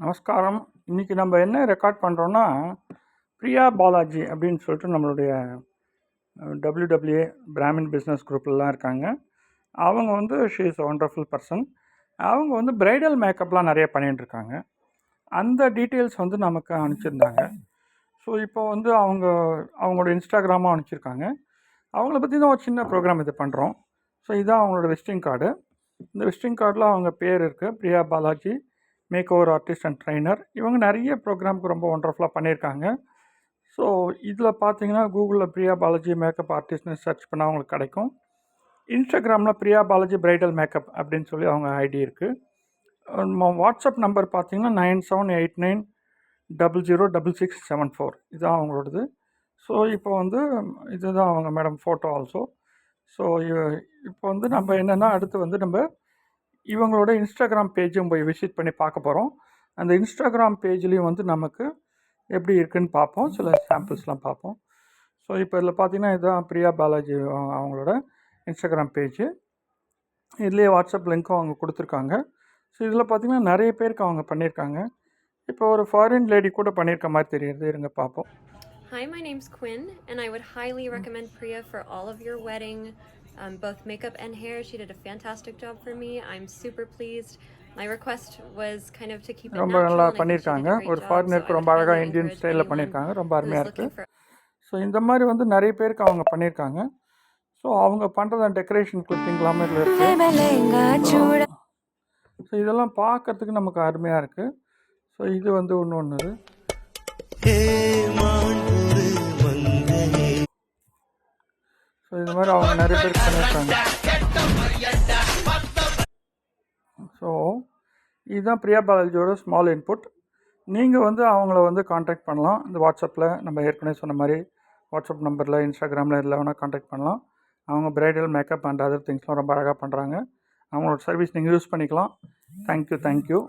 நமஸ்காரம். இன்றைக்கி நம்ம என்ன ரெக்கார்ட் பண்ணுறோன்னா, பிரியா பாலாஜி அப்படின்னு சொல்லிட்டு நம்மளுடைய WWA பிராமின் பிஸ்னஸ் குரூப்லாம் இருக்காங்க. அவங்க வந்து she is a wonderful person. அவங்க வந்து பிரைடல் மேக்கப்லாம் நிறைய பண்ணிகிட்ருக்காங்க. அந்த டீட்டெயில்ஸ் வந்து நமக்கு அனுப்பிச்சிருந்தாங்க. ஸோ இப்போ வந்து அவங்களோட இன்ஸ்டாகிராமாக அனுப்பிச்சிருக்காங்க. அவங்கள பற்றி தான் ஒரு சின்ன ப்ரோக்ராம் இது பண்ணுறோம். ஸோ இதுதான் அவங்களோட விசிட்டிங் கார்டு. இந்த விசிட்டிங் கார்டில் அவங்க பேர் இருக்குது, Priya Balaji make over artist and trainer. இவங்க நிறைய ப்ரோக்ராமுக்கு ரொம்ப ஒண்டர்ஃபுல்லாக பண்ணியிருக்காங்க. ஸோ இதில் பார்த்தீங்கன்னா கூகுளில் பிரியா பாலாஜி மேக்கப் ஆர்டிஸ்ட்னு சர்ச் பண்ணால் அவங்களுக்கு கிடைக்கும். இன்ஸ்டாகிராமில் பிரியா பாலாஜி பிரைடல் மேக்கப் அப்படின்னு சொல்லி அவங்க ஐடி இருக்குது. வாட்ஸ்அப் நம்பர் பார்த்தீங்கன்னா 9789006674. இதுதான் அவங்களோடது. ஸோ இப்போ வந்து இதுதான் அவங்க மேடம் ஃபோட்டோ ஆல்சோ. ஸோ இப்போ வந்து நம்ம என்னென்னா அடுத்து வந்து நம்ம இவங்களோட இன்ஸ்டாகிராம் பேஜும் போய் விசிட் பண்ணி பார்க்க போகிறோம். அந்த இன்ஸ்டாகிராம் பேஜ்லேயும் வந்து நமக்கு எப்படி இருக்குதுன்னு பார்ப்போம், சில சாம்பிள்ஸ்லாம் பார்ப்போம். ஸோ இப்போ இதில் பார்த்தீங்கன்னா இதுதான் பிரியா பாலாஜி அவங்களோட இன்ஸ்டாகிராம் பேஜு. இதுலேயே வாட்ஸ்அப் லிங்க்கும் அவங்க கொடுத்துருக்காங்க. ஸோ இதில் பார்த்திங்கன்னா நிறைய பேருக்கு அவங்க பண்ணியிருக்காங்க. இப்போ ஒரு ஃபாரின் லேடி கூட பண்ணியிருக்க மாதிரி தெரியுது. இருங்க பார்ப்போம். Hi, my name's Quinn, and I would highly recommend Priya for all of your wedding, both makeup and hair. She did a fantastic job for me. I'm super pleased. My request was kind of to keep it ரொம்ப natural, நல்லா and I think she did பண்ணியிருக்காங்க. a great ஒரு job, so I ஃபாரினருக்கு would ரொம்ப அழகாக highly Indian encourage ஸ்டைலில் anyone பண்ணியிருக்காங்க. ரொம்ப who அருமையாக is இருக்குது. looking for. ஸோ இந்த மாதிரி வந்து நிறைய பேருக்கு அவங்க பண்ணியிருக்காங்க. ஸோ அவங்க பண்ணுறத டெக்கரேஷன் கிளிப்பிங் எல்லாமே இதில் இருக்குது. ஸோ இதெல்லாம் பார்க்கறதுக்கு நமக்கு அருமையாக இருக்குது. ஸோ இது வந்து ஒன்று ஸோ இது மாதிரி அவங்க நிறைய பேர் பண்ணியிருக்காங்க. ஸோ இதுதான் பிரியா பாலாஜியோட ஸ்மால் இன்புட். நீங்கள் வந்து அவங்கள வந்து காண்டாக்ட் பண்ணலாம். இந்த வாட்ஸ்அப்பில் நம்ம ஏற்கனவே சொன்ன மாதிரி வாட்ஸ்அப் நம்பரில், இன்ஸ்டாகிராமில் இதில் வேணால் காண்டாக்ட் பண்ணலாம். அவங்க பிரைடல் மேக்கப் அண்ட் அதர் திங்ஸ்லாம் ரொம்ப அழகாக பண்ணுறாங்க. அவங்களோட சர்வீஸ் நீங்கள் யூஸ் பண்ணிக்கலாம். தேங்க்யூ.